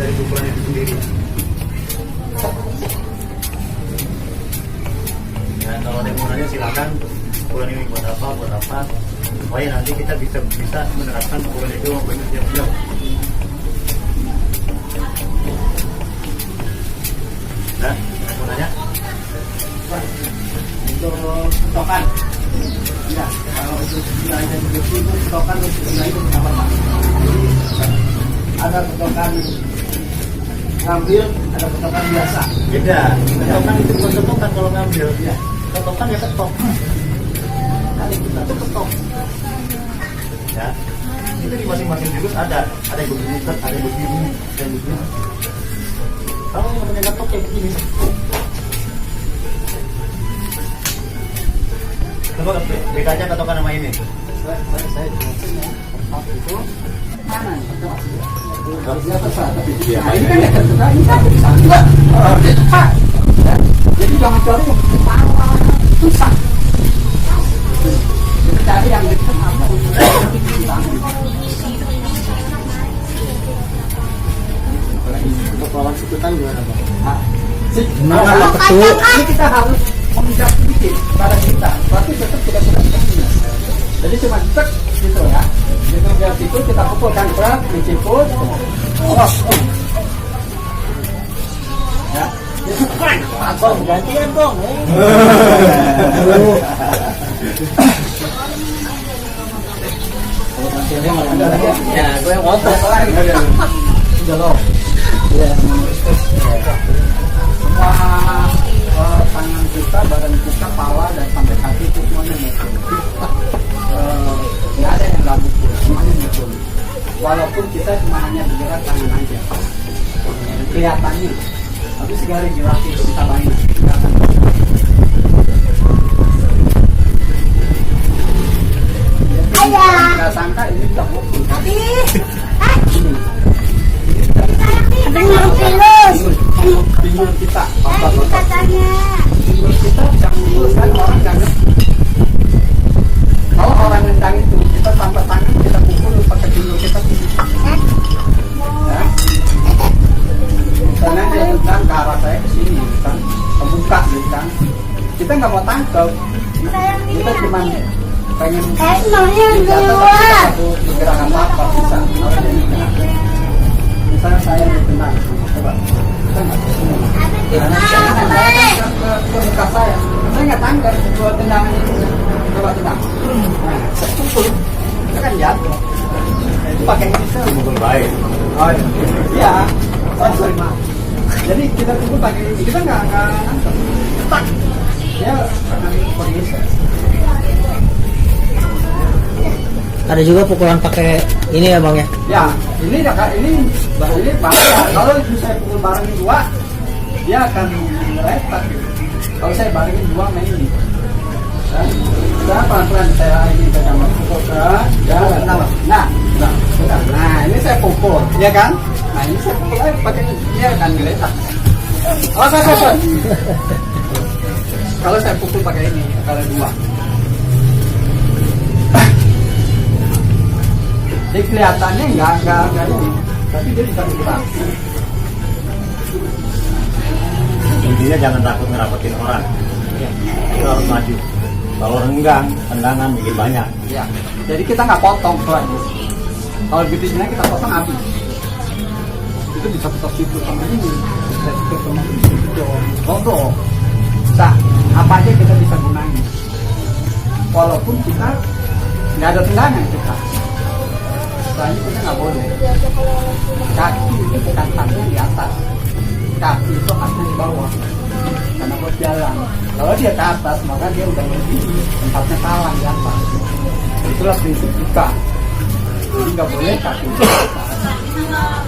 dari pukulan itu sendiri. Ya, kalau ada yang mau nanya silakan, pukulan ini buat apa, supaya nanti kita bisa menerapkan pukulan itu untuk siap-siap. Nah, mau nanya? Untuk stokan, ya, kalau untuk wilayah itu stokan untuk wilayah itu berapa Pak? Ada stokan ngambil, ada stokan biasa. Beda. Stokan itu bukan stokan kalau ngambil. Ya. Stokan ya ketok. Kali kita tuh ketok. Ya. Itu di masing-masing jurus ada yang begini, ada yang begini, ada yang begini. Kalau yang namanya ketok kayak begini. Coba bedanya ketokan sama ini. Saya jelasnya itu kanan, dia besar tapi ini kan ya terserah ini kan bisa enggak cepat. Jadi jangan cari yang susah. Cari yang dekat apa untuk lawan sekutan gimana Pak? Ini kita harus menginjak sedikit pada kita, tapi tetap tidak sudah kita. Jadi cuma cek gitu ya. Jadi biar itu kita pukulkan berat, menciput, ya. Abang gantian dong. Ya, gue yang otot lagi. Udah loh. Ya. Semua tangan kita, badan kita, kepala dan sampai kaki itu semuanya mukul. Tidak ada yang nggak mukul, semuanya mukul. Walaupun kita cuma hanya bergerak tangan aja, kelihatannya. Tapi segala gerak itu kita banyak. Nggak sangka ini kita mukul. Bingung kita, bingung kita yang memuluskan orang nggak ngerti. Kalau orang nendang itu kita tanpa tangan kita pukul pakai bingung kita ya. Misalnya dia tendang ke arah saya ke sini kan, kebuka kan, kita nggak mau tangkap, kita cuma pengen bergerak apa bisa. Misalnya saya ditendang, coba kita nggak kesini. Karena ke muka saya nggak tangkap buat tendangan itu. Coba tendang. Nah, saya pukul, kita kan jatuh. Itu pakai ini saya pukul baik. Oh iya, sorry maaf. Jadi kita pukul pakai ini, kita nggak nangkep. Tak, ya karena kondisi. Ada juga pukulan pakai ini ya Bang ya? Ya, ini bahaya. Kalau saya pukul barengin dua, dia akan meletak. Kalau saya barengin dua main ini, saya pelan-pelan saya ini pegang pukul nah ini saya pukul, ya kan? Nah ini saya pukul pakai dia akan meletak. Oh saya. Kalau saya pukul pakai ini, kalau dua. Jadi kelihatannya enggak ini, tapi dia bisa bergerak. Intinya jangan takut ngerapetin orang. Kita harus maju. Kalau renggang, tendangan bikin banyak. Ya. Jadi kita nggak potong tuan. Kalau gitu kita potong habis. Itu bisa potong situ sama ini, bisa potong sama ini. Kontrol. Nah, apa aja kita bisa gunain. Walaupun kita nggak ada tendangan kita. Soalnya kita nggak boleh. Kaki itu bukan haknya di atas, kaki itu haknya di bawah. Karena buat jalan. Kalau dia ke atas, maka dia udah lebih tempatnya salah di atas. Itulah prinsip kita. Jadi nggak boleh kaki di atas.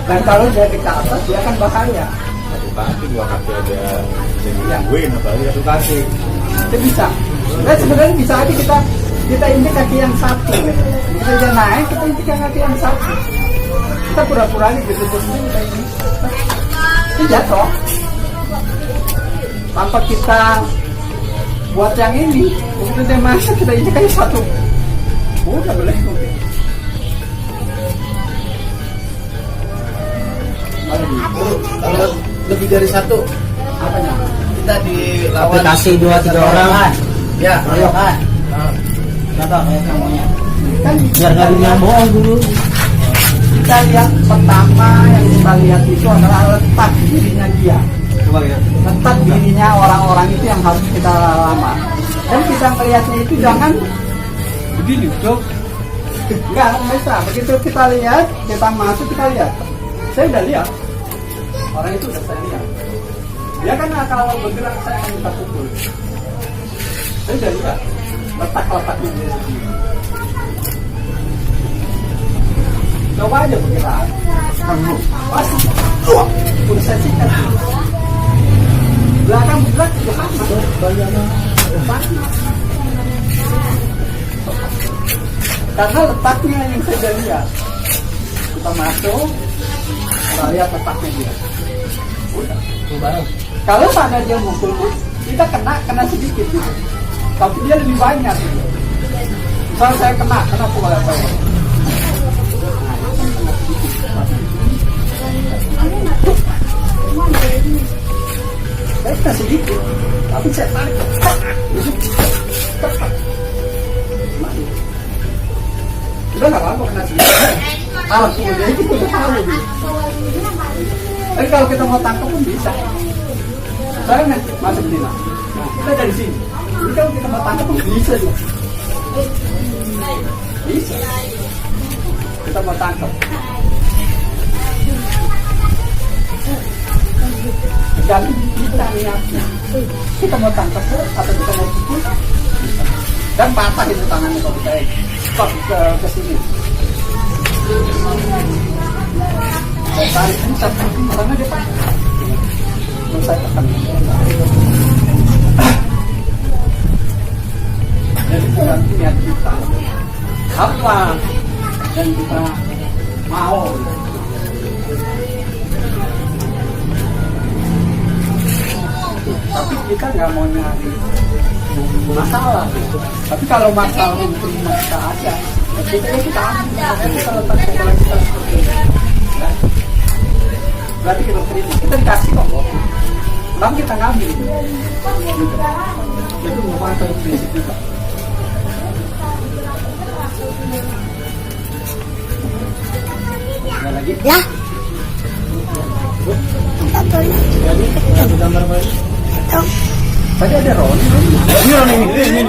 Dan kalau dia ke atas, dia akan bahaya. Satu kaki, dua kaki ada yang apalagi satu kaki. Itu bisa. Nah, sebenarnya bisa aja kita injek kaki yang satu. Kita jangan naik, kita injek kaki yang satu. Kita pura-pura aja gitu terusnya kita ini. Itu jatuh. Tanpa kita buat yang ini, begitu dia masuk kita injek aja satu. Udah boleh mungkin. Kalau lebih dari satu, Apanya? kita dilawan Aplikasi 2-3 orang. Ya, Ayo kan. Kenapa kayak kamunya? Kan Biar nggak dibilang bohong dulu. kita lihat pertama yang kita lihat itu adalah letak dirinya dia. Letak dirinya orang-orang itu yang harus kita lamar. Dan kita melihatnya itu jangan begini, Cok. Enggak bisa. Begitu kita lihat, kita masuk, kita lihat. Saya udah lihat. Orang itu udah saya lihat. Dia kan kalau bergerak saya akan minta pukul. Saya udah lihat. Letak-letaknya dia sendiri. Coba aja bergerak. Pasti. Udah saya sikat. Belakang bergerak juga sama. Pasti. Karena letaknya yang saya lihat. Kita masuk, kita lihat letaknya dia. Udah. Kalau sana dia mukul pun kita kena sedikit gitu. Tapi dia lebih banyak gitu. Misalnya saya kena pukul apa ya? Saya kena sedikit, tapi saya tarik. Udah nggak apa-apa kena sedikit. Kalau dia itu udah tahu gitu. Tapi kalau kita mau tangkap pun bisa. Saya nanti masuk sini. Nah, kita dari sini. Jadi kalau kita mau tangkap pun bisa juga. Bisa. Kita mau tangkap. Jadi kita niatnya. Kita mau tangkap atau kita mau pukul. Dan patah itu tangannya kalau saya stop ke sini. Saya tarik ini saya tarik karena dia patah. Terus saya tekan. Jadi kita niat kita apa dan kita mau. Tapi kita nggak mau nyari masalah. Tapi kalau masalah untuk kita ada, kita ambil. Tapi kalau terkait kita seperti ini, berarti kita terima. Kita dikasih kok. Lalu kita ngambil. Itu merupakan prinsip kita. Ada lagi? Ya. Jadi, gambar baru. Tadi ada Roni. Ini Roni ini.